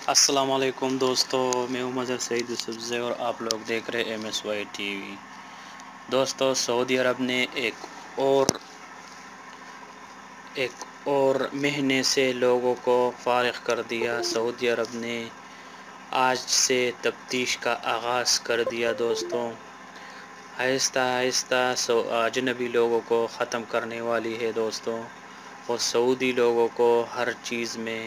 السلام علیکم دوستو، میں ہوں مظہر سعید یوسفزئی اور آپ لوگ دیکھ رہے MSY ٹی وی۔ دوستو، سعودی عرب نے ایک اور مہینے سے لوگوں کو فارغ کر دیا۔ سعودی عرب نے آج سے تفتیش کا آغاز کر دیا۔ دوستوں، آہستہ آہستہ اجنبی لوگوں کو ختم کرنے والی ہے دوستوں، اور سعودی لوگوں کو ہر چیز میں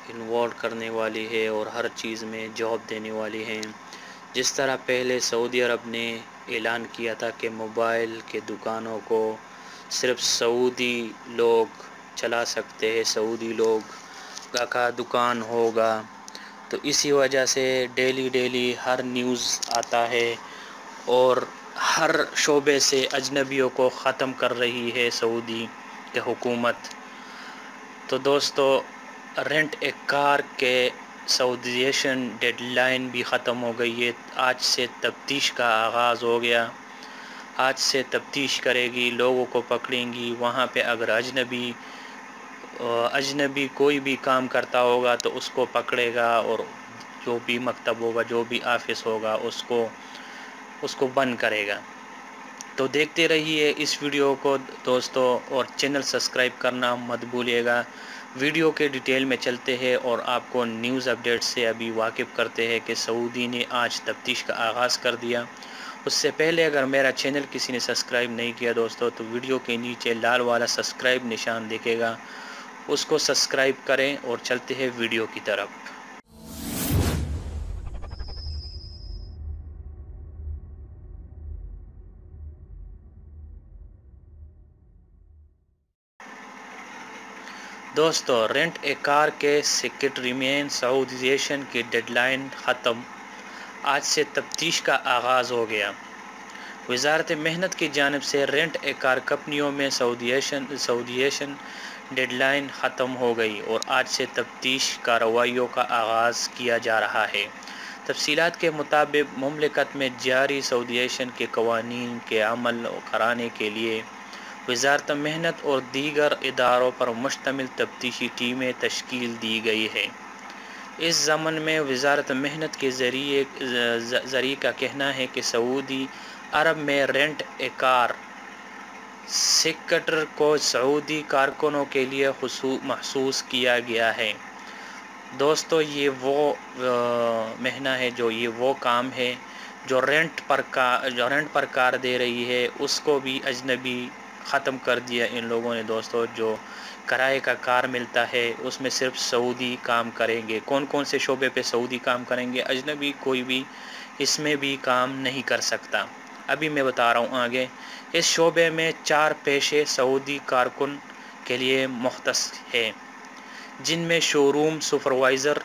انوالو کرنے والی ہے اور ہر چیز میں جاب دینے والی ہے۔ جس طرح پہلے سعودی عرب نے اعلان کیا تھا کہ موبائل کے دکانوں کو صرف سعودی لوگ چلا سکتے ہیں، سعودی لوگ کا دکان ہوگا، تو اسی وجہ سے ڈیلی ہر نیوز آتا ہے اور ہر شعبے سے اجنبیوں کو ختم کر رہی ہے سعودی کی حکومت۔ تو دوستو، رینٹ اے کار کے سعودیشن ڈیڈ لائن بھی ختم ہو گئی ہے۔ آج سے تفتیش کا آغاز ہو گیا۔ آج سے تفتیش کرے گی، لوگوں کو پکڑیں گی۔ وہاں پہ اگر اجنبی کوئی بھی کام کرتا ہوگا تو اس کو پکڑے گا، اور جو بھی مکتب ہوگا، جو بھی آفس ہوگا، اس کو بند کرے گا۔ تو دیکھتے رہیے اس ویڈیو کو دوستو، اور چینل سبسکرائب کرنا مت بھولیے گا۔ ویڈیو کے ڈیٹیل میں چلتے ہیں اور آپ کو نیوز اپڈیٹ سے ابھی واقف کرتے ہیں کہ سعودی نے آج تفتیش کا آغاز کر دیا۔ اس سے پہلے اگر میرا چینل کسی نے سبسکرائب نہیں کیا دوستو، تو ویڈیو کے نیچے لال والا سبسکرائب نشان دکھے گا، اس کو سبسکرائب کریں اور چلتے ہیں ویڈیو کی طرف۔ دوستو، رینٹ اے کار کے سیکٹریمین سعودیشن کی ڈیڈ لائن ختم۔ آج سے تفتیش کا آغاز ہو گیا۔ وزارت محنت کی جانب سے رینٹ اے کار کمپنیوں میں سعودیشن ڈیڈ لائن ختم ہو گئی اور آج سے تفتیش کارروائیوں کا آغاز کیا جا رہا ہے۔ تفصیلات کے مطابق مملکت میں جاری سعودیشن کے قوانین کے عمل کرانے کے لیے وزارت محنت اور دیگر اداروں پر مشتمل تفتیشی ٹیمیں تشکیل دی گئی ہیں۔ اس ضمن میں وزارت محنت کے ذریعے کا کہنا ہے کہ سعودی عرب میں رینٹ اے کار سیکٹر کو سعودی کارکنوں کے لیے مخصوص کیا گیا ہے۔ دوستو، یہ وہ مہینہ ہے، یہ وہ کام ہے جو رینٹ پر کار دے رہی ہے، اس کو بھی اجنبی ختم کر دیا ان لوگوں نے۔ دوستو، جو کرائے کا کار ملتا ہے اس میں صرف سعودی کام کریں گے۔ کون سے شعبے پہ سعودی کام کریں گے؟ اجنبی کوئی بھی اس میں بھی کام نہیں کر سکتا۔ ابھی میں بتا رہا ہوں آگے۔ اس شعبے میں 4 پیشے سعودی کارکن کے لیے مختص ہیں، جن میں شوروم سپروائزر،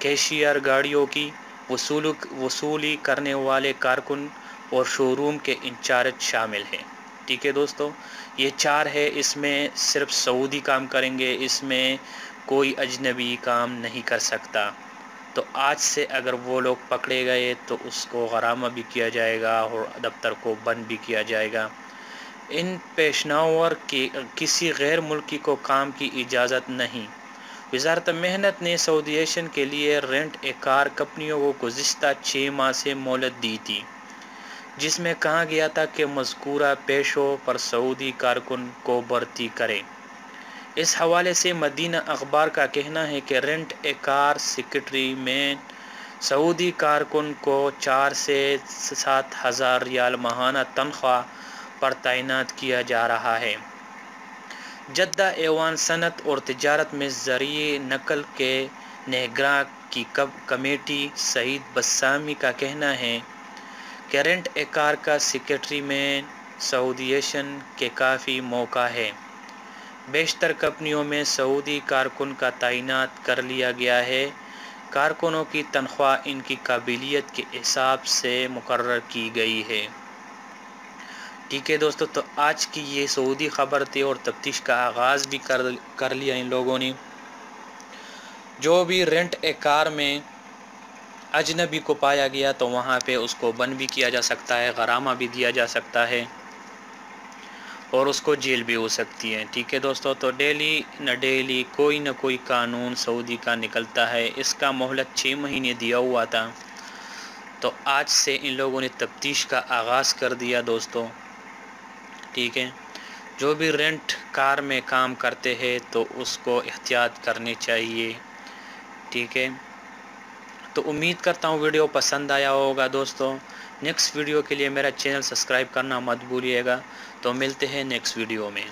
کیشیئر، گاڑیوں کی وصولی کرنے والے کارکن اور شوروم کے انچارج شامل ہیں۔ ٹھیک ہے دوستو، یہ 4 ہے۔ اس میں صرف سعودی کام کریں گے، اس میں کوئی اجنبی کام نہیں کر سکتا۔ تو آج سے اگر وہ لوگ پکڑے گئے تو اس کو غرامہ بھی کیا جائے گا اور دفتر کو بند بھی کیا جائے گا۔ ان پیشناور کی کسی غیر ملکی کو کام کی اجازت نہیں۔ وزارت محنت نے سعودیشن کے لیے رینٹ اے کار کمپنیوں کو گزشتہ 6 ماہ سے مہلت دی تھی، جس میں کہا گیا تھا کہ مذکورہ پیشوں پر سعودی کارکن کو بھرتی کریں۔ اس حوالے سے مدینہ اخبار کا کہنا ہے کہ رینٹ اے کار سیکٹری میں سعودی کارکن کو 4 سے 7 ہزار ریال ماہانہ تنخواہ پر تعینات کیا جا رہا ہے۔ جدہ ایوان صنعت اور تجارت میں ذریعہ نقل کے نگراں کی کمیٹی سعید بسامی کا کہنا ہے کہ رینٹ اے کار کا سیکٹری میں سعودیشن کے کافی موقع ہے۔ بیشتر کمپنیوں میں سعودی کارکن کا تعینات کر لیا گیا ہے۔ کارکنوں کی تنخواہ ان کی قابلیت کے حساب سے مقرر کی گئی ہے۔ ٹھیک ہے دوستو، تو آج کی یہ سعودی خبر تھی اور تفتیش کا آغاز بھی کر لیا ان لوگوں نے۔ جو بھی رینٹ اے کار میں اجنبی کو پایا گیا تو وہاں پہ اس کو بند بھی کیا جا سکتا ہے، غرامہ بھی دیا جا سکتا ہے۔ اور اس کو جیل بھی ہو سکتی ہے. ٹھیک ہے دوستو، تو ڈیلی نہ ڈیلی کوئی نہ کوئی قانون سعودی کا نکلتا ہے. اس کا مہلت 6 مہینے دیا ہوا تھا، تو آج سے ان لوگوں نے تفتیش کا آغاز کر دیا دوستو. ٹھیک ہے، جو بھی رینٹ کار میں کام کرتے ہیں تو اس کو احتیاط کرنی چاہیے. ٹھیک ہے، تو امید کرتا ہوں ویڈیو پسند آیا ہوگا دوستو. نیکسٹ ویڈیو کے لیے میرا چینل سبسکرائب کرنا مت بھولیے گا. تو ملتے ہیں نیکسٹ ویڈیو میں.